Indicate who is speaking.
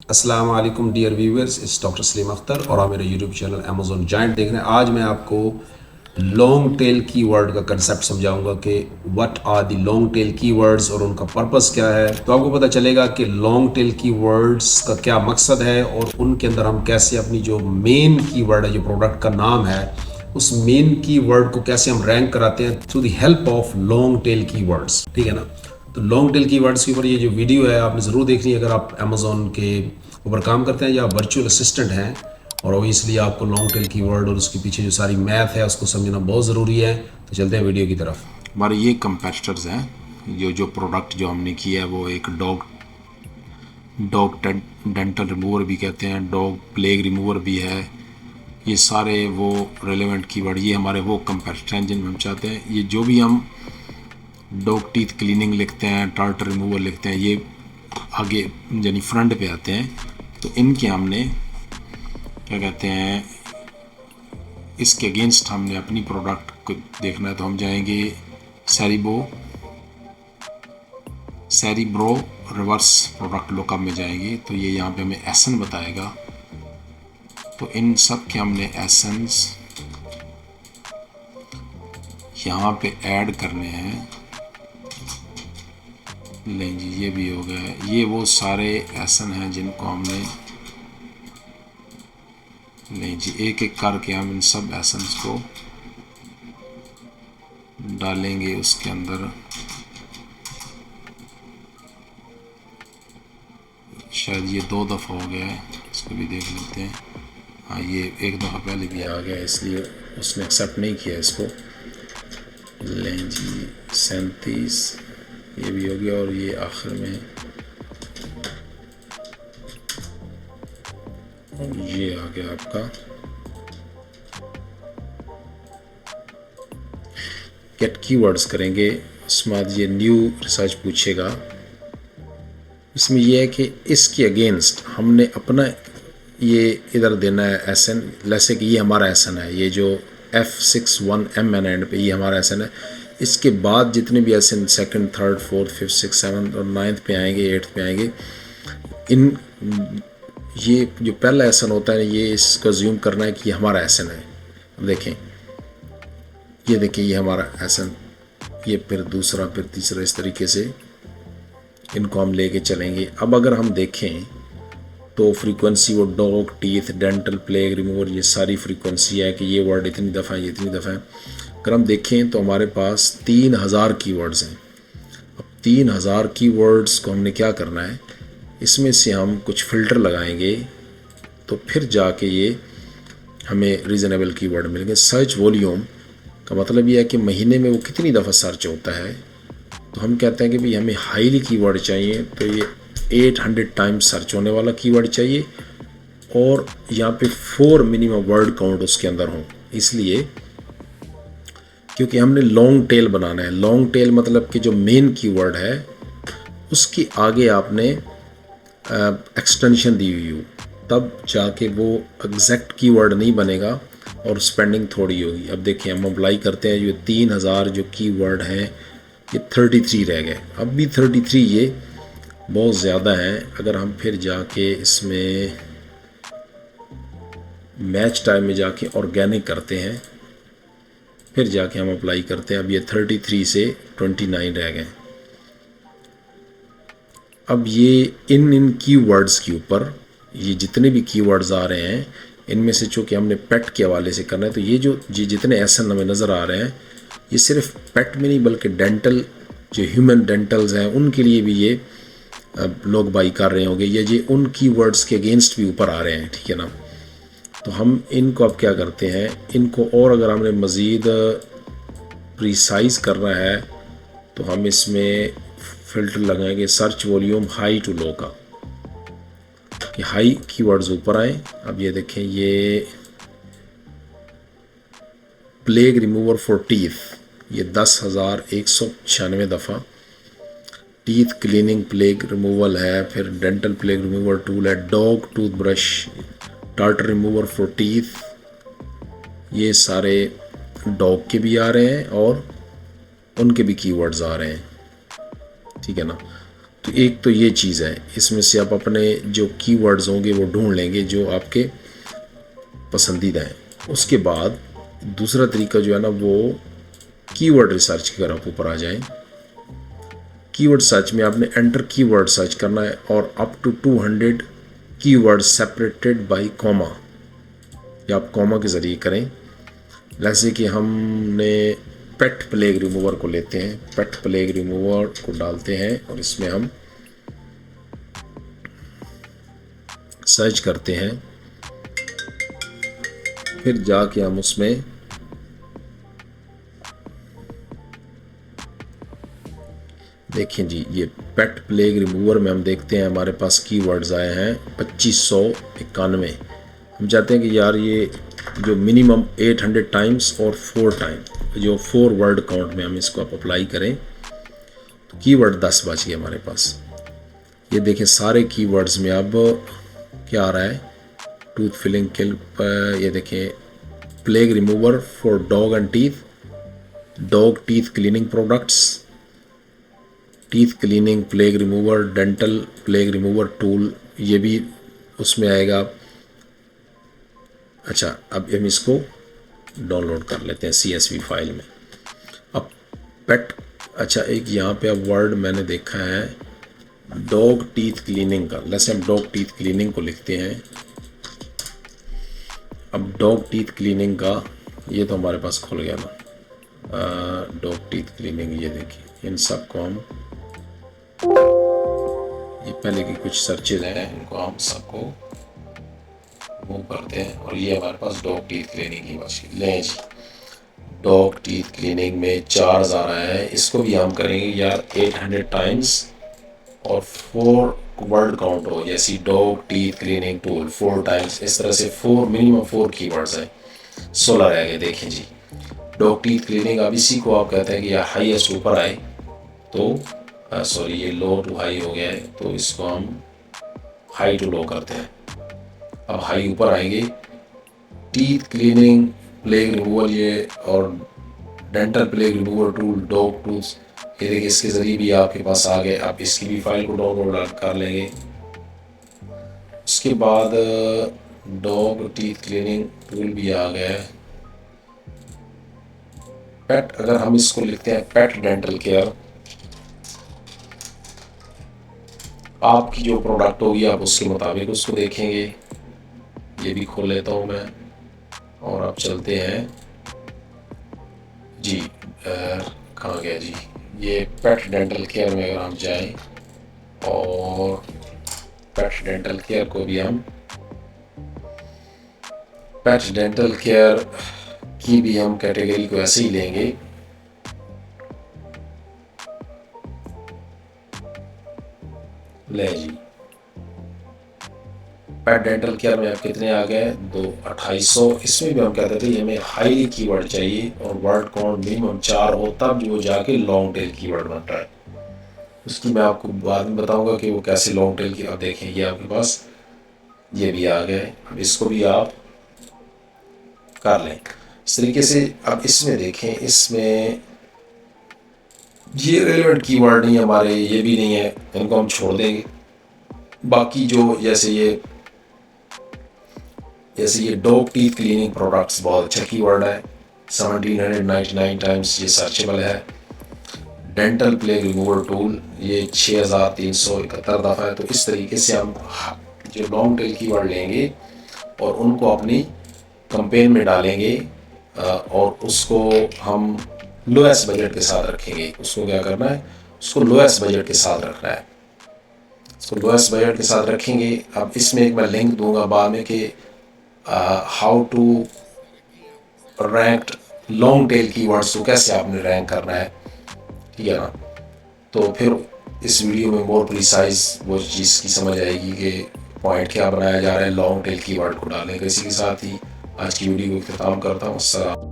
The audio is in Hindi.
Speaker 1: अस्सलाम वालेकुम डियर व्यूअर्स, इस डॉक्टर सलीम अख्तर और आप मेरे यूट्यूब चैनल अमेजोन जायंट देख रहे हैं। आज मैं आपको लॉन्ग टेल कीवर्ड का कंसेप्ट समझाऊंगा कि what are the long tail keywords और उनका पर्पस क्या है। तो आपको पता चलेगा कि लॉन्ग टेल कीवर्ड्स का क्या मकसद है और उनके अंदर हम कैसे अपनी जो मेन कीवर्ड है, जो प्रोडक्ट का नाम है, उस मेन कीवर्ड को कैसे हम रैंक कराते हैं through the help of long tail keywords. ठीक है ना। तो लॉन्ग टेल कीवर्ड्स के ऊपर ये जो वीडियो है आपने ज़रूर देखनी है अगर आप अमेजोन के ऊपर काम करते हैं या वर्चुअल असिस्टेंट हैं, और ओबियसली आपको लॉन्ग टेल कीवर्ड और उसके पीछे जो सारी मैथ है उसको समझना बहुत ज़रूरी है। तो चलते हैं वीडियो की तरफ।
Speaker 2: हमारे ये कंपेटिटर्स हैं। जो प्रोडक्ट जो हमने किया है वो एक डॉग डेंटल रिमूवर भी कहते हैं, डॉग प्लेग रिमूवर भी है। ये सारे वो रेलेवेंट कीवर्ड, ये हमारे वो कंपेटिटर हैं जिनमें हम चाहते हैं ये जो भी हम डॉग टीथ क्लीनिंग लिखते हैं, टार्टर रिमूवर लिखते हैं, ये आगे यानी फ्रंट पे आते हैं। तो इनके हमने क्या कहते हैं, इसके अगेंस्ट हमने अपनी प्रोडक्ट को देखना है। तो हम जाएंगे सेरिब्रो रिवर्स प्रोडक्ट लुकअप में जाएंगे। तो ये यहाँ पे हमें एसन बताएगा। तो इन सब के हमने एसेंस यहाँ पे ऐड करने हैं। लें जी, ये भी हो गया। ये वो सारे एसन हैं जिनको हमने, नहीं जी, एक एक करके हम इन सब एसेंस को डालेंगे उसके अंदर। शायद ये 2 दफ़ा हो गया है, इसको भी देख लेते हैं। हाँ, ये एक दफ़ा पहले भी आ गया, इसलिए उसने एक्सेप्ट नहीं किया इसको। लें जी, 37 ये भी हो गया। और ये आखिर में ये आ गया आपका गेट कीवर्ड्स करेंगे। उसके बाद ये न्यू रिसर्च पूछेगा। इसमें यह है कि इसके अगेंस्ट हमने अपना ये इधर देना है एसन। जैसे कि ये हमारा एसन है, ये जो F61M एंड पे ये हमारा एसन है। इसके बाद जितने भी एसन second, third, fourth, fifth, six, seventh और नाइन्थ पे आएंगे, एट्थ पे आएंगे, इन ये जो पहला एसन होता है ये इसको ज्यूम करना है कि ये हमारा एसन है। अब देखें, ये देखिए, ये हमारा एसन, ये फिर दूसरा, फिर तीसरा, इस तरीके से इनको हम लेके चलेंगे। अब अगर हम देखें तो फ्रीक्वेंसी वो dog teeth dental plague remover, ये सारी फ्रीक्वेंसी है कि ये वर्ड इतनी दफ़ा है, ये इतनी दफ़ा है। अगर हम देखें तो हमारे पास 3000 कीवर्ड्स हैं। अब 3000 कीवर्ड्स को हमने क्या करना है, इसमें से हम कुछ फ़िल्टर लगाएंगे तो फिर जाके ये हमें रीज़नेबल कीवर्ड मिलेंगे। सर्च वॉल्यूम का मतलब ये है कि महीने में वो कितनी दफ़ा सर्च होता है। तो हम कहते हैं कि भाई हमें हाईली कीवर्ड चाहिए, तो ये 800 टाइम्स सर्च होने वाला कीवर्ड चाहिए और यहाँ पे 4 मिनिमम वर्ड काउंट उसके अंदर हो। इसलिए क्योंकि हमने लॉन्ग टेल बनाना है। लॉन्ग टेल मतलब कि जो मेन कीवर्ड है उसके आगे आपने एक्सटेंशन दी हुई हो, तब जाके वो एग्जैक्ट कीवर्ड नहीं बनेगा और स्पेंडिंग थोड़ी होगी। अब देखिए, हम अप्लाई करते हैं, जो 3000 जो कीवर्ड हैं ये 33 रह गए। अब भी 33 ये बहुत ज़्यादा हैं। अगर हम फिर जाके इसमें मैच टाइम में जाके ऑर्गेनिक करते हैं, फिर जाके हम अप्लाई करते हैं, अब ये 33 से 29 रह गए। अब ये इन कीवर्ड्स के ऊपर ये जितने भी कीवर्ड्स आ रहे हैं, इनमें से चूँकि हमने पेट के हवाले से करना है, तो ये जितने एसन हमें नज़र आ रहे हैं, ये सिर्फ पेट में नहीं बल्कि डेंटल, जो ह्यूमन डेंटल्स हैं उनके लिए भी ये लोग बाई कर रहे होंगे, या ये उन कीवर्ड्स के अगेंस्ट भी ऊपर आ रहे हैं। ठीक है ना। तो हम इनको अब क्या करते हैं, इनको और अगर हमने मज़ीद प्रिसाइज करना है तो हम इसमें फ़िल्टर लगाएंगे search volume high to low का, कि हाई कीवर्ड्स ऊपर आए। अब ये देखें, ये प्लेग रिमूवर फॉर टीथ, ये 10,196 दफ़ा टीथ क्लीनिंग प्लेग रिमूवल है। फिर डेंटल प्लेग रिमूवर टूल है, dog tooth brush, tartar remover for teeth, ये सारे डॉग के भी आ रहे हैं और उनके भी कीवर्ड्स आ रहे हैं। ठीक है ना। तो तो एक तो ये चीज़ है, इसमें से आप अपने जो कीवर्ड्स होंगे वो ढूंढ लेंगे जो आपके पसंदीदा हैं। उसके बाद दूसरा तरीका जो है ना वो कीवर्ड रिसर्च की अगर आप ऊपर आ जाएं, कीवर्ड सर्च में आपने एंटर कीवर्ड सर्च करना है और up to 200 keyword separated by comma, या आप कॉमा के ज़रिए करें। जैसे कि हमने पेट प्लेग रिमूवर को लेते हैं, पेट प्लेग रिमूवर को डालते हैं और इसमें हम सर्च करते हैं, फिर जाके हम उसमें देखें जी, ये पेट प्लेग रिमूवर में हम देखते हैं हमारे पास कीवर्ड्स आए हैं 2591। हम चाहते हैं कि यार ये जो मिनिमम 800 टाइम्स और 4 टाइम, जो 4 वर्ड काउंट में हम इसको आप अप्लाई करें तो कीवर्ड 10 बच गए हमारे पास। ये देखें सारे कीवर्ड्स में अब क्या आ रहा है, टूथ फिलिंग किल, ये देखें plague remover for dog and teeth, dog teeth cleaning products, teeth cleaning plague remover, dental plague remover tool, ये भी उसमें आएगा। अच्छा, अब हम इसको डाउनलोड कर लेते हैं CSV फाइल में। अब पेट, अच्छा एक यहाँ पे अब वर्ड मैंने देखा है डॉग टीथ क्लीनिंग का, जैसे हम डॉग टीथ क्लीनिंग को लिखते हैं। अब डॉग टीथ क्लीनिंग का ये तो हमारे पास खुल गया ना, डॉग टीथ क्लीनिंग, ये देखिए इन सब को हम, ये पहले की कुछ सर्चेज हैं इनको हम सबको मूव करते हैं और ये हमारे पास डॉग टीथ क्लीनिंग की मशीन लें जी। डॉग टीथ क्लीनिंग में 4000 आया है, इसको भी हम करेंगे यार 800 टाइम्स और 4 वर्ड काउंट हो, जैसी dog teeth cleaning tool 4 times, इस तरह से 4 मिनिमम 4 कीवर्ड्स हैं, 16 रह गए। देखें जी डॉग टीथ क्लीनिंग, अब इसी को आप कहते हैं कि यार हाईएस्ट ऊपर आए तो सॉरी ये लो टू हाई हो गया है, तो इसको हम हाई टू लो करते हैं। अब हाई ऊपर आएंगे, टीथ क्लीनिंग प्लेग रिमूवल ये और dental plague removal tool, dog tools, ये देखिए इसके ज़रिए भी आपके पास आ गए। आप इसकी भी फाइल को डाउनलोड कर लेंगे। उसके बाद डॉग टीथ क्लीनिंग टूल भी आ गया है। पेट, अगर हम इसको लिखते हैं पेट डेंटल केयर, आपकी जो प्रोडक्ट होगी आप उसके मुताबिक उसको देखेंगे। ये भी खोल लेता हूँ मैं और आप चलते हैं जी, कहाँ गया जी, ये पेट डेंटल केयर में अगर हम जाएं और पेट डेंटल केयर को भी हम, पेट डेंटल केयर की भी हम कैटेगरी को ऐसे ही लेंगे। ले जी पेट डेंटल केयर में आप कितने आ गए, 2800। इसमें भी हम कहते थे हमें हाईली कीवर्ड चाहिए और वर्ड काउंट मिनिमम 4 हो, तब जो जाके लॉन्ग टेल कीवर्ड बनता है। उसकी मैं आपको बाद में बताऊंगा कि वो कैसे लॉन्ग टेल की। अब देखें ये आपके पास ये भी आ गए, अब इसको भी आप कर लें इस तरीके से। अब इसमें देखें, इसमें ये रेलेवेंट कीवर्ड नहीं हमारे, ये भी नहीं है, इनको हम छोड़ देंगे। बाकी जो जैसे ये डॉग टीथ क्लीनिंग प्रोडक्ट्स बहुत अच्छा कीवर्ड है, 1799 टाइम्स ये सर्चेबल है। डेंटल प्लेग रिमूवर टूल ये 6371 दफ़ा है। तो इस तरीके से हम जो लॉन्ग टेल कीवर्ड लेंगे और उनको अपनी कैंपेन में डालेंगे और उसको हम लोएस्ट बजट के साथ रखेंगे। उसको क्या करना है, उसको लोएस्ट बजट के साथ रखना है, उसको लोएस्ट बजट के साथ रखेंगे। अब इसमें एक मैं लिंक दूंगा बाद में कि how to rank long tail keywords को कैसे आपने रैंक करना है, ठीक है ना। तो फिर इस वीडियो में मोर प्रिसाइज वो चीज़ की समझ आएगी कि पॉइंट क्या बनाया जा रहा है लॉन्ग टेल कीवर्ड को डालने के। इसी के साथ ही आज की वीडियो को इख्तिताम करता हूँ। अस्सलाम।